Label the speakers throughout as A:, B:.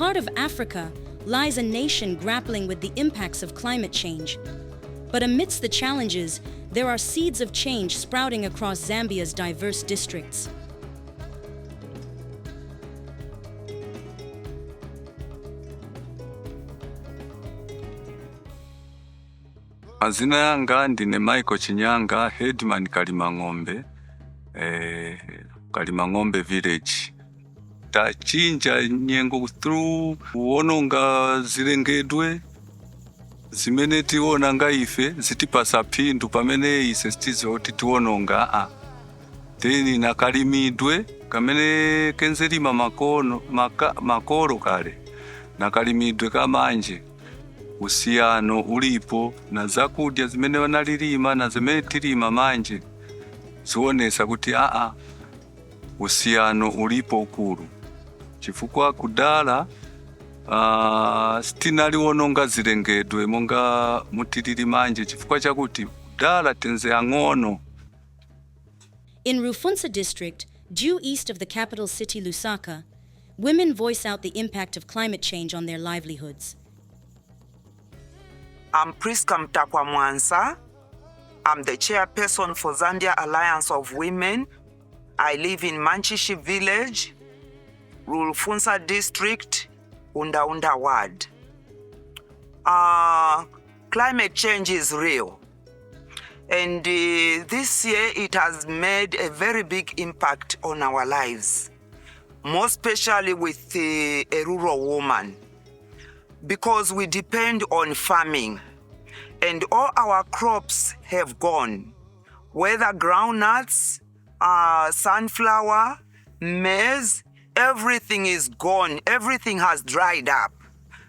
A: heart of Africa lies a nation grappling with the impacts of climate change. But amidst the challenges, there are seeds of change sprouting across Zambia's diverse districts.
B: Mazina yanga ndine Michael Chinyanga, headman Kalimang'ombe village. Tachinja nyengo through uononga zilengedwe zimene tiona nga ife zitipasa phindu pamene ise stizo tituononga teni nakalimidwe kamene kenzelima makolo kale nakalimidwe kamanje usiyano ulipo na zakudya zimene wanalilima na zimene tilima manje zionesa kuti usiyano ulipo ukulu chifukwa kudala sitinaliwononga zilengedwe monga mutilili manje chifukwa chakuti kudala tenze ang'ono.
A: In Rufunsa district, due east of the capital city Lusaka, women voice out the impact of climate change on their livelihoods.
C: I'm Priska Mtakwa Mwansa. I'm the chairperson for Zambia Alliance of Women. I live in Manchishi village, Rufunsa district, Unda ward. Climate change is real. And this year it has made a very big impact on our lives, more especially with a rural woman, because we depend on farming and all our crops have gone, whether groundnuts, sunflower, maize, everything is gone. Everything has dried up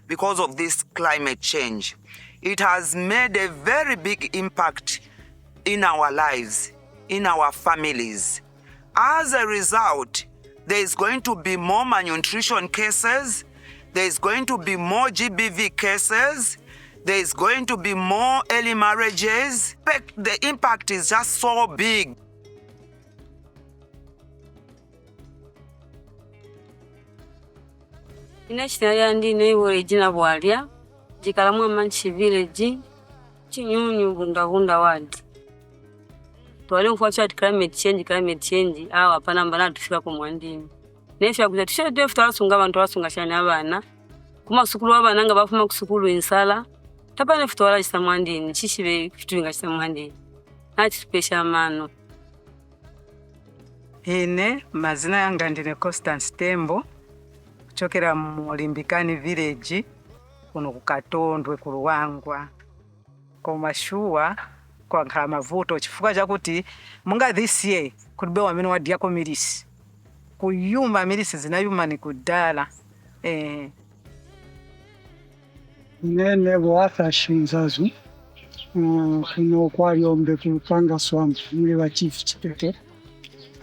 C: because of this climate change. It has made a very big impact in our lives, in our families. As a result, there is going to be more malnutrition cases, there is going to be more GBV cases, there is going to be more early marriages. The impact is just so big.
D: Inashitaya ndine iwe jina bwalia, jikalamwa Manchi village, Chinyunyu Bunda ward. Tuwale mfuatia climate change, awa hapana mbana tufika kumwandini. Nefya kuzatisha defu tawalasunga bantu walasungashani abana. Kuma kusukulu wabana nga bafuma kusukulu insala. Tapa nefu tawala jisa mwandini, chishibe kituinga jisa mwandini. Hati tupesha mano.
E: Ine, mazina yanga ndine Constance Tembo. Kuchokera Mulimbikani village, kuno kukatondwe ku Luangwa. Komashuwa kwa nkhala mavuto chifukwa chakuti munga this year kulibe wamene wadiyako milisi. Kuyuma milisi zinayuma ni kudala.
F: Nene Boatha Shinzazu, kuno kwaliombe kupanga swamp, muli wa chief chipete,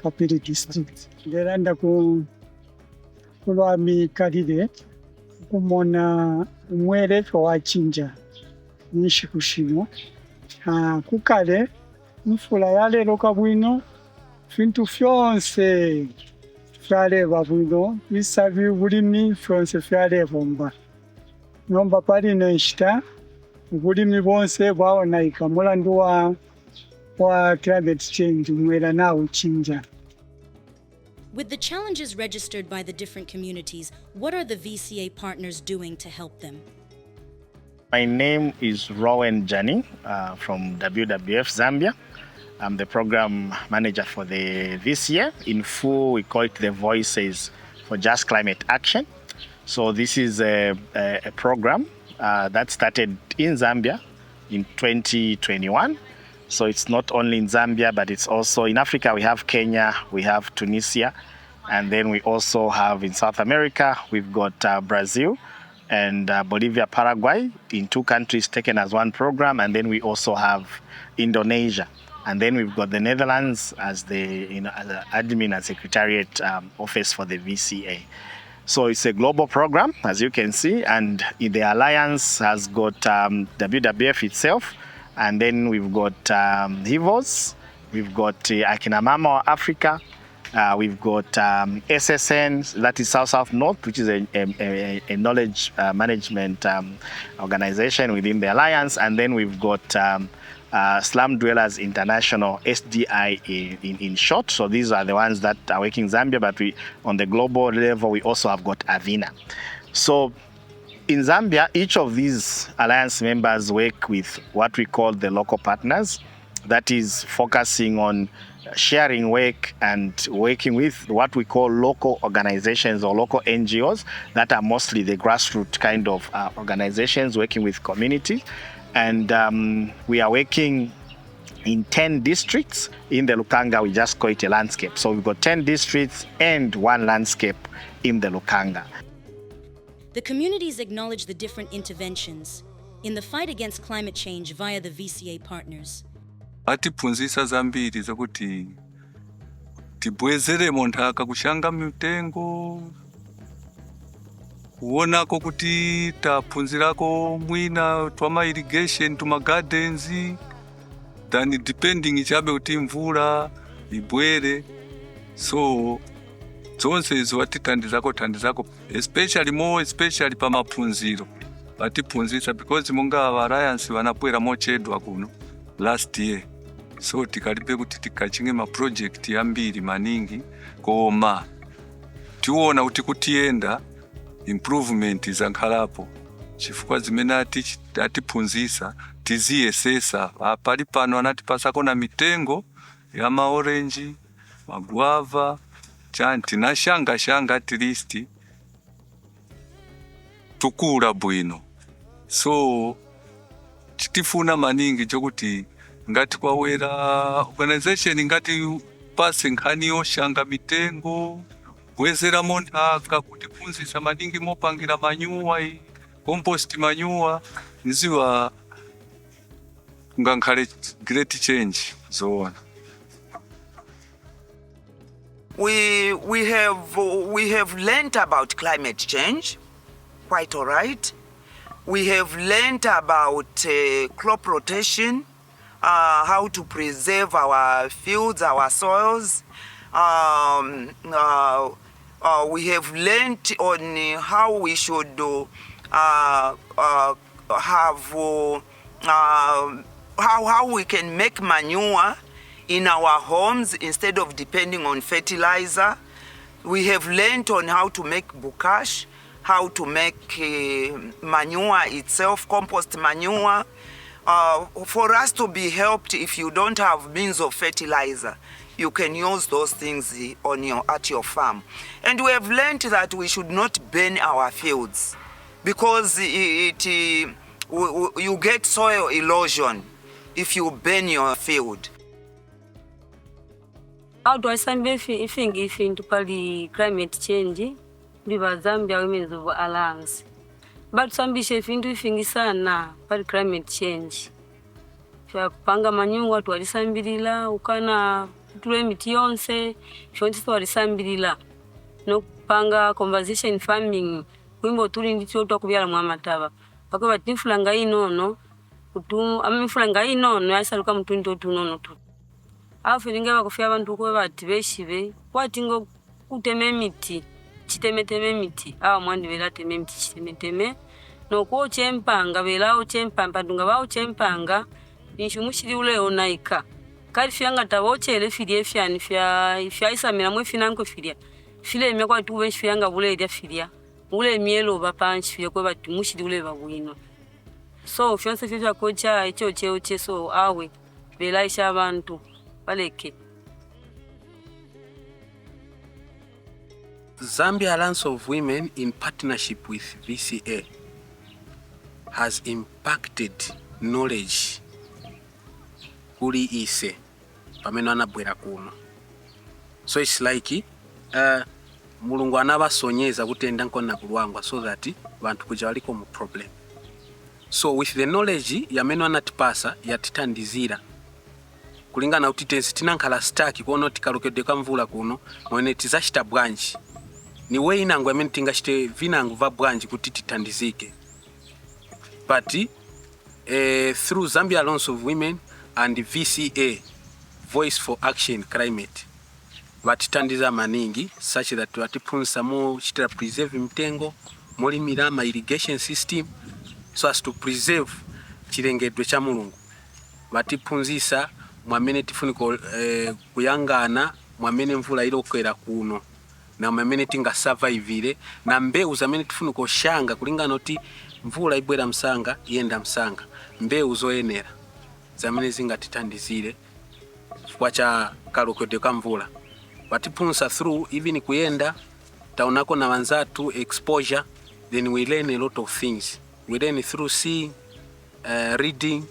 F: Kapiri district. Ngeranda kulwami kalile, kumona umwele wa chinja, nishikushino. Kukale, mfula yale loka bwino, fintu fyonse fyaleva bwino, bisabi bulimi fyonse fyaleva mba. Nomba pali neshita, bulimi bonse bwaoneka mulandu wa climate change mwela na uchinja.
A: With the challenges registered by the different communities, what are the VCA partners doing to help them?
G: My name is Rowan Jani from WWF Zambia. I'm the program manager for the VCA. In full, we call it the Voices for Just Climate Action. So this is a program that started in Zambia in 2021. So it's not only in Zambia, but it's also in Africa. We have Kenya, we have Tunisia, and then we also have in South America, we've got Brazil and Bolivia, Paraguay, in 2 countries taken as one program. And then we also have Indonesia. And then we've got the Netherlands as the admin and secretariat office for the VCA. So it's a global program, as you can see, and the alliance has got WWF itself, and then we've got HIVOS, we've got Akina Mama Africa, We've got SSN, that is South North, which is a knowledge management organization within the Alliance. And then we've got Slum Dwellers International, SDI in short. So these are the ones that are working in Zambia, but on the global level, we also have got Avina. So in Zambia, each of these alliance members work with what we call the local partners, that is focusing on sharing work and working with what we call local organizations or local NGOs that are mostly the grassroots kind of organizations working with community. And we are working in 10 districts. In the Lukanga, we just call it a landscape. So we've got 10 districts and 1 landscape in the Lukanga.
A: The communities acknowledge the different interventions in the fight against climate change via the VCA partners.
B: Atiphunzisa zambiri zokuti tibwezere monthaka kushanga mitengo, kuonako kuti taphunzirako mwina twama irrigation tuma gardens, than depending ichabe kuti mvula ibwere. So zonse izo watithandizako especially pa maphunziro atiphunzisa, because monga Alliance vanabwera mochedwa kuno last year. So tikalibe kuti tikachinge ma project ambiri maningi, koma tiona kuti kutienda improvement zankhalapo chifukwa zimene atiphunzisa tiziyesesa. Pali pano anatipasako na mitengo ya maorange, maguava, chanti na shanga at least tukula bwino. So chitifuna maningi chokuti ngati kwawera organization ngati pase nkhani yoshanga mitengo, bwezera monthaka kutiphunzisa maningi mopangira manyuwa, compost manyuwa, niziwa ngankhale great change zoona.
C: We have learned about climate change, quite all right. We have learned about crop rotation, how to preserve our fields, our soils. We have learned on how we should how we can make manure in our homes instead of depending on fertilizer. We have learned on how to make bukash, how to make manure itself, compost manure. For us to be helped, if you don't have means of fertilizer, you can use those things at your farm. And we have learned that we should not burn our fields because you get soil erosion if you burn your field.
D: How do I think into climate change? Biba Zambia Women's of Alliance. But some bishefu into sana pali climate change. Fya kupanga manyungu tuwalisambirila, ukana tule miti yonse, fyontisi tuwalisambirila. No kupanga conversation farming, kuimbo tuli nditi otu wakubiala mwamataba. Wako bati nifulanga inono, amifulanga inono, yasa luka mtundi otu nono tu. Afu ningewa kufia abantu kuwe bati beshibe, watingo kuteme miti, chiteme miti. Awa mwandi vela teme miti chiteme. No kuo chempanga, vela o chempanga, dunga wao chempanga, nishumushiri ule onaika. Kari fianga tawoche ele filie fiani, fia isa mila mwe finanko filia. File mekwa tuwe fianga ule edia filia. Ule mielo bapanchi filia kwe bati mushiri ule babuino. So fionse fia kocha oche so awe, vela isha abantu.
H: Zambia Alliance of Women, in partnership with VCA, has impacted knowledge kuli ise pameno anabwera kuno. So it's like mulungu anabasonyeza kutenda nkona Luangwa so that bantu kuja waliko mu problem. So with the knowledge yameno anatipasa yatitandizira kulingana utitensi tinankhala staki kuona tikalokedde kamvula kuno mwene tizashita branch ni way inangu amene tingashite vinangu va branch kuti titandizike. But through Zambia Alliance of Women and VCA, Voice for Action Climate, vatitandiza maningi such that vatiphunzisa mochitira preserve mitengo, molimira ma irrigation system so as to preserve chilengedwe cha Mulungu. Vatiphunzisa mwamene tifunika kuyangana mwamene mvula ilokera kuno na mwamene tinga survive na mbewu zamene tifunika kushanga kulingana kuti mvula ibwera msanga yenda msanga, mbewu zoyenera zamene zingatitandizire chifukwa cha kalokedwe ka mvula. Vatiphunzisa through even kuyenda taonako na wanzatu exposure, then we learn a lot of things. We learn through seeing, reading,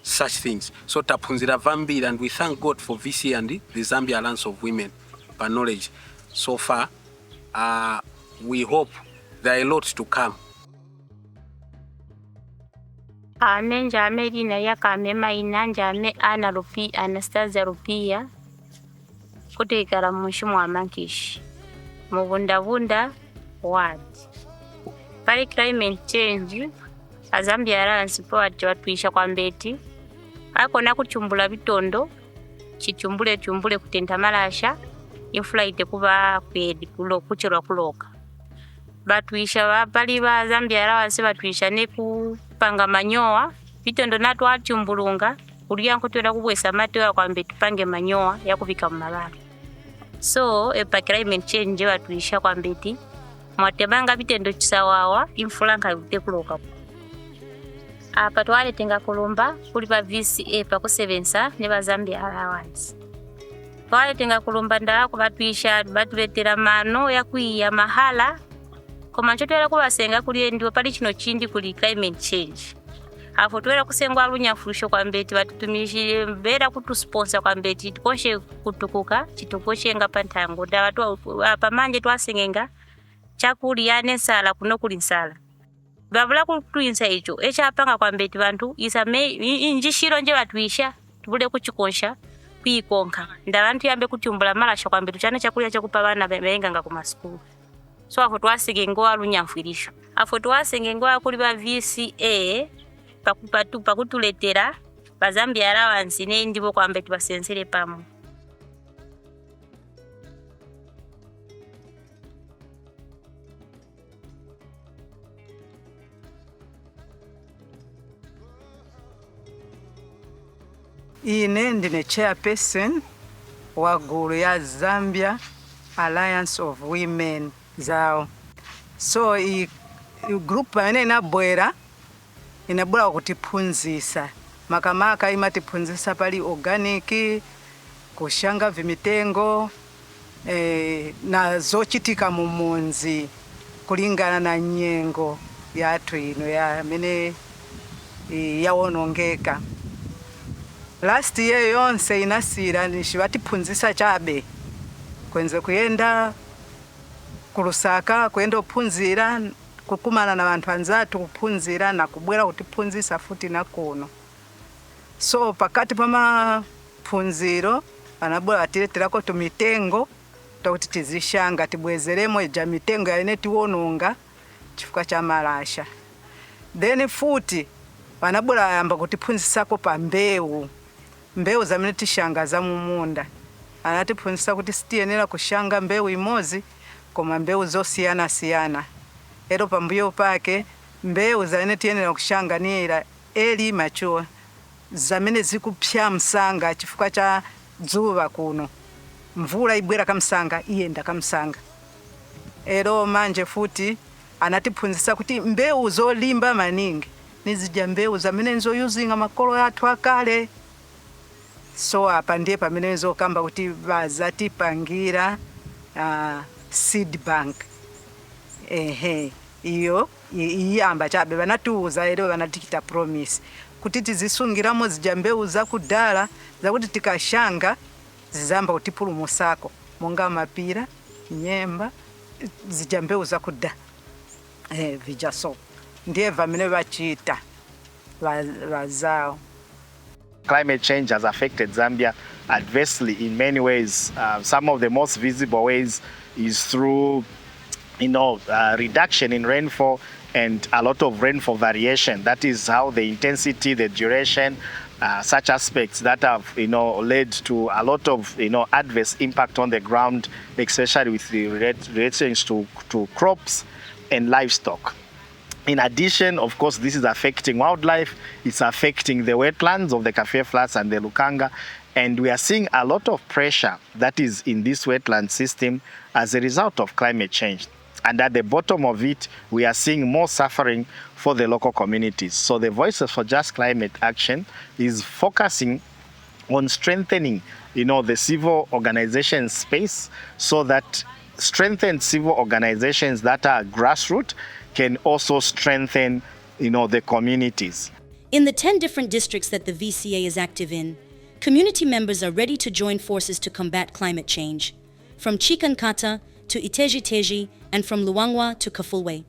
H: such things. So taphunzira vambiri, and we thank God for VCA and the Zambia Alliance of Women for knowledge. So far, we hope there are a lot to come.
I: Njame lina yakamema ina njame ana rupi Anastasia Rupia kutekala mushimu wa Mankish mubundabunda ward. Pali climate change Zambia Alliance Poet watuisha kwa mbeti akona kuchumbula bitondo chichumbule kutenta malasha infula ite kuba kwedi kuchirwa kuloka batuisha bali ba Zambia Alliance batuisha ne kupanga manyoa bitondo natu achumbulunga kulia nkutwera kubwesa mate kwa mbeti pange manyoa yakubika mmalala. So epa climate change batuisha kwa mbeti mwatebanga bitendo chisawawa infula nkabite kuloka. Apa twale tenga kulumba kuli pa VCA pa kusevensa ne ba Zambia Alliance. Twale tenga kulumba ndala kubatuisha batuletera mano ya kuiya mahala koma chotera kubasenga kuli ndio pali chino chindi kuli climate change. Afo twera kusengwa alunyafusho kwa mbeti batutumishire mbera kutusponsor kwa mbeti tikoshe kutukuka chitukoshe nga pantango da watu apa manje twasengenga chakuli yane sala kuno kuli sala. Babula kutuinsa icho echapanga kwa mbeti bantu isame injishiro nje batuisha tubule kuchikonsha kwikonka ndabantu yambe kutumbula malasha kwa mbeti chane chakulia chakupa bana benga nga ku school. So afo twasengengo alunyamfirisho afo twasengengo kuli ba VCA pakutuletera ba Zambia Alliance ne ndibo kwa mbeti basensere pamo.
E: Ine ndine chairperson wa guru ya Zambia Alliance of Women zao. So i group ene inabwera kutiphunzisa makamaka imatiphunzisa pali organic kushanga vimitengo na zochitika mumunzi kulingana na nyengo yathu ino ya mene yawonongeka. Last year yonse inasira nishibatiphunzisa chabe kwenze kuyenda kulusaka kwenda uphunzira kukumana na bantu anzatu kuphunzira na kubwera kutiphunzisa futi na kuno. So pakati pama phunziro anabula atileterako tumitengo takuti tizishanga tibwezeremo ija mitengo yaine tiwononga chifuka cha malasha. Then futi anabula yamba kutiphunzisako pa mbewu zamene tishanga za mumunda. Anatiphunzisa kuti sitiyenera kushanga mbewu imozi koma mbewu zosiyana. Ero pambuyo pake mbewu zamene tiyenera kushanga ni eli mature zamene zikupya msanga chifuka cha dzuwa kuno. Mvula ibwera kamsanga iyenda kamsanga. Ero manje futi anatiphunzisa kuti mbewu zolimba maningi nizija mbewu zamene nzoyuzinga makolo yathu akale. So apa ndiye pamene nzokamba kuti bazatipangira seed bank. Iyo iyamba chabe banatuuza ero banatikita promise kuti tizisungiramo zija mbewu zakudala zakuti tikashanga zizamba kutipulumusako monga mapira nyemba zija mbewu zakudala vijaso ndiye vamene bachita bazao.
G: Climate change has affected Zambia adversely in many ways. Some of the most visible ways is through reduction in rainfall and a lot of rainfall variation. That is how the intensity, the duration, such aspects that have, led to a lot of, adverse impact on the ground, especially with the relations to crops and livestock. In addition, of course, this is affecting wildlife. It's affecting the wetlands of the Kafue Flats and the Lukanga. And we are seeing a lot of pressure that is in this wetland system as a result of climate change. And at the bottom of it, we are seeing more suffering for the local communities. So the Voices for Just Climate Action is focusing on strengthening, the civil organization space, so that strengthened civil organizations that are grassroots can also strengthen, the communities.
A: In the 10 different districts that the VCA is active in, community members are ready to join forces to combat climate change, from Chikankata to Iteji-Teji and from Luangwa to Kafulwe.